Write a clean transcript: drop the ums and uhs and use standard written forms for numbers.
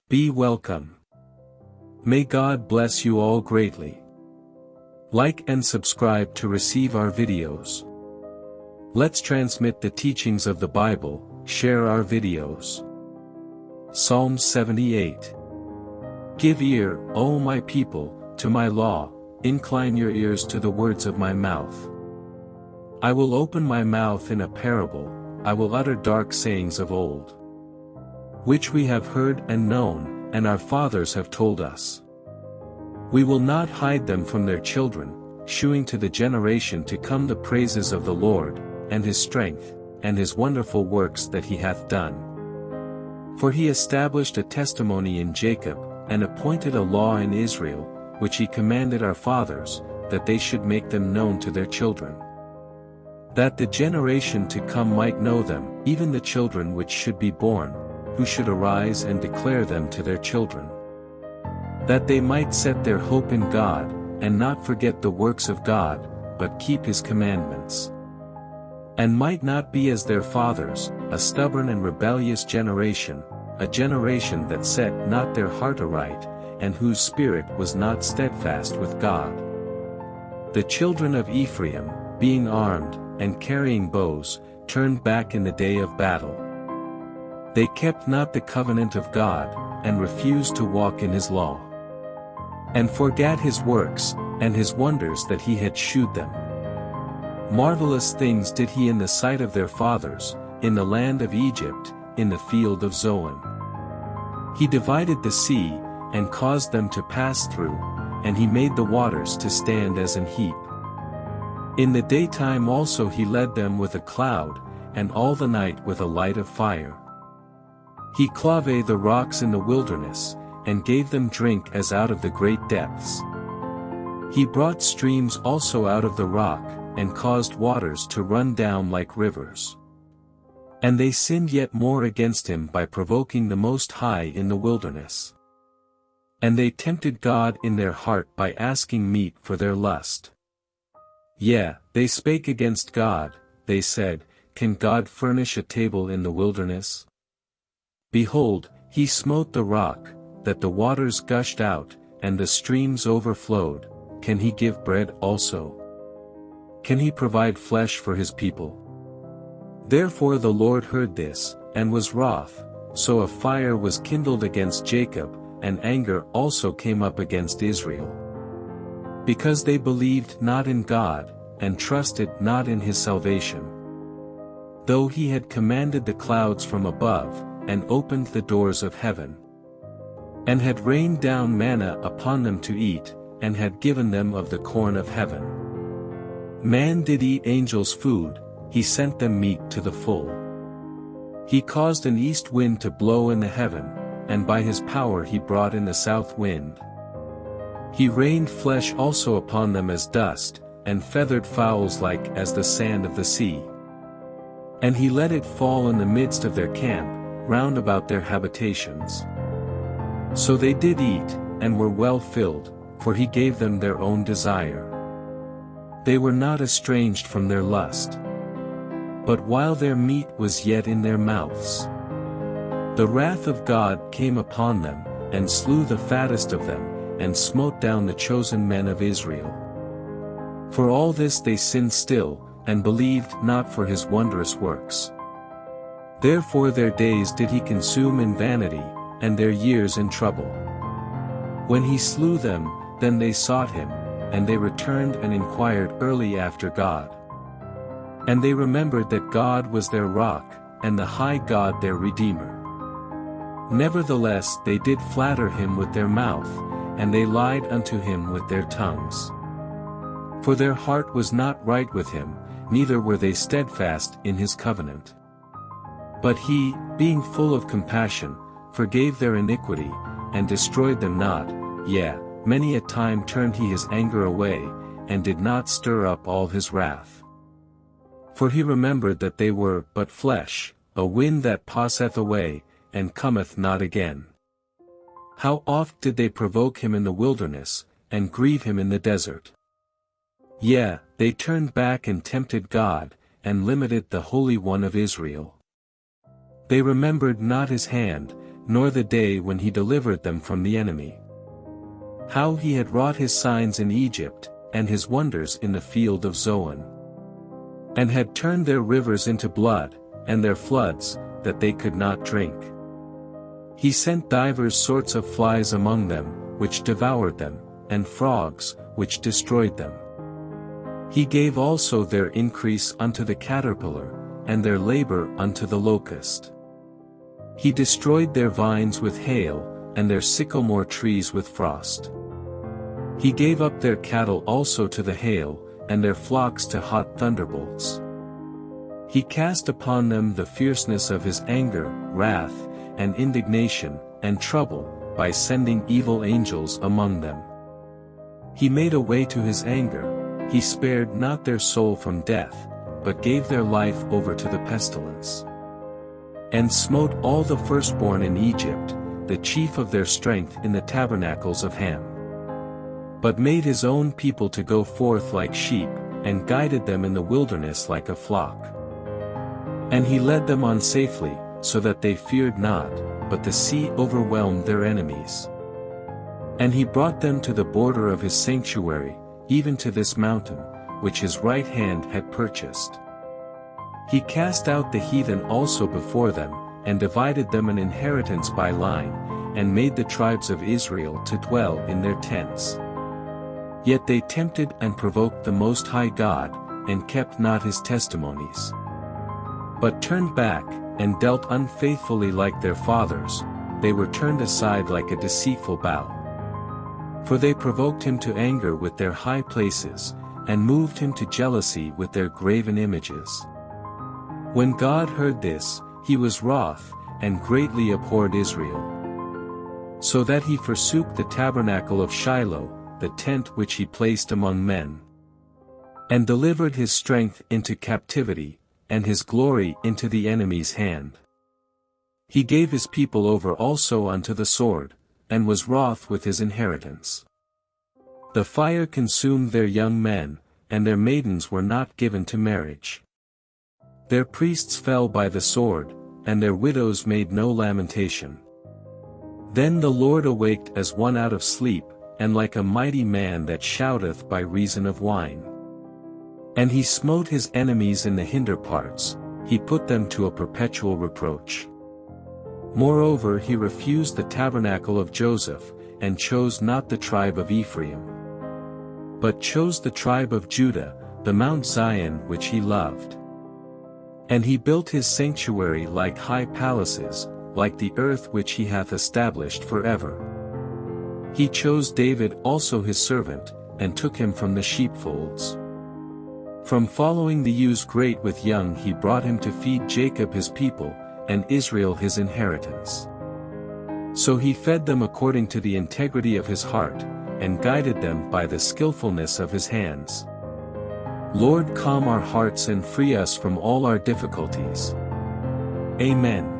Be welcome. May God bless you all greatly. Like and subscribe to receive our videos. Let's transmit the teachings of the Bible, share our videos. Psalm 78. Give ear, O my people, to my law, incline your ears to the words of my mouth. I will open my mouth in a parable, I will utter dark sayings of old, which we have heard and known, and our fathers have told us. We will not hide them from their children, shewing to the generation to come the praises of the Lord, and his strength, and his wonderful works that he hath done. For he established a testimony in Jacob, and appointed a law in Israel, which he commanded our fathers, that they should make them known to their children, that the generation to come might know them, even the children which should be born, who should arise and declare them to their children, that they might set their hope in God, and not forget the works of God, but keep his commandments, and might not be as their fathers, a stubborn and rebellious generation, a generation that set not their heart aright, and whose spirit was not steadfast with God. The children of Ephraim, being armed, and carrying bows, turned back in the day of battle. They kept not the covenant of God, and refused to walk in his law, and forgat his works, and his wonders that he had shewed them. Marvelous things did he in the sight of their fathers, in the land of Egypt, in the field of Zoan. He divided the sea, and caused them to pass through, and he made the waters to stand as an heap. In the daytime also he led them with a cloud, and all the night with a light of fire. He clave the rocks in the wilderness, and gave them drink as out of the great depths. He brought streams also out of the rock, and caused waters to run down like rivers. And they sinned yet more against him by provoking the Most High in the wilderness. And they tempted God in their heart by asking meat for their lust. Yea, they spake against God, they said, Can God furnish a table in the wilderness? Behold, he smote the rock, that the waters gushed out, and the streams overflowed. Can he give bread also? Can he provide flesh for his people? Therefore the Lord heard this, and was wroth, so a fire was kindled against Jacob, and anger also came up against Israel. Because they believed not in God, and trusted not in his salvation. Though he had commanded the clouds from above, and opened the doors of heaven, and had rained down manna upon them to eat, and had given them of the corn of heaven. Man did eat angels' food, he sent them meat to the full. He caused an east wind to blow in the heaven, and by his power he brought in the south wind. He rained flesh also upon them as dust, and feathered fowls like as the sand of the sea. And he let it fall in the midst of their camp, round about their habitations. So they did eat, and were well filled, for he gave them their own desire. They were not estranged from their lust. But while their meat was yet in their mouths, the wrath of God came upon them, and slew the fattest of them, and smote down the chosen men of Israel. For all this they sinned still, and believed not for his wondrous works. Therefore their days did he consume in vanity, and their years in trouble. When he slew them, then they sought him, and they returned and inquired early after God. And they remembered that God was their rock, and the high God their Redeemer. Nevertheless they did flatter him with their mouth, and they lied unto him with their tongues. For their heart was not right with him, neither were they steadfast in his covenant. But he, being full of compassion, forgave their iniquity, and destroyed them not, yea, many a time turned he his anger away, and did not stir up all his wrath. For he remembered that they were but flesh, a wind that passeth away, and cometh not again. How oft did they provoke him in the wilderness, and grieve him in the desert? Yea, they turned back and tempted God, and limited the Holy One of Israel. They remembered not his hand, nor the day when he delivered them from the enemy. How he had wrought his signs in Egypt, and his wonders in the field of Zoan. And had turned their rivers into blood, and their floods, that they could not drink. He sent divers sorts of flies among them, which devoured them, and frogs, which destroyed them. He gave also their increase unto the caterpillar, and their labor unto the locust. He destroyed their vines with hail, and their sycamore trees with frost. He gave up their cattle also to the hail, and their flocks to hot thunderbolts. He cast upon them the fierceness of his anger, wrath, and indignation, and trouble, by sending evil angels among them. He made a way to his anger, he spared not their soul from death, but gave their life over to the pestilence. And smote all the firstborn in Egypt, the chief of their strength in the tabernacles of Ham. But made his own people to go forth like sheep, and guided them in the wilderness like a flock. And he led them on safely, so that they feared not, but the sea overwhelmed their enemies. And he brought them to the border of his sanctuary, even to this mountain, which his right hand had purchased. He cast out the heathen also before them, and divided them an inheritance by line, and made the tribes of Israel to dwell in their tents. Yet they tempted and provoked the Most High God, and kept not his testimonies. But turned back, and dealt unfaithfully like their fathers, they were turned aside like a deceitful bow. For they provoked him to anger with their high places, and moved him to jealousy with their graven images. When God heard this, he was wroth, and greatly abhorred Israel. So that he forsook the tabernacle of Shiloh, the tent which he placed among men. And delivered his strength into captivity, and his glory into the enemy's hand. He gave his people over also unto the sword, and was wroth with his inheritance. The fire consumed their young men, and their maidens were not given to marriage. Their priests fell by the sword, and their widows made no lamentation. Then the Lord awaked as one out of sleep, and like a mighty man that shouteth by reason of wine. And he smote his enemies in the hinder parts, he put them to a perpetual reproach. Moreover he refused the tabernacle of Joseph, and chose not the tribe of Ephraim. But chose the tribe of Judah, the Mount Zion which he loved. And he built his sanctuary like high palaces, like the earth which he hath established forever. He chose David also his servant, and took him from the sheepfolds. From following the ewes great with young he brought him to feed Jacob his people, and Israel his inheritance. So he fed them according to the integrity of his heart, and guided them by the skillfulness of his hands. Lord, calm our hearts and free us from all our difficulties. Amen.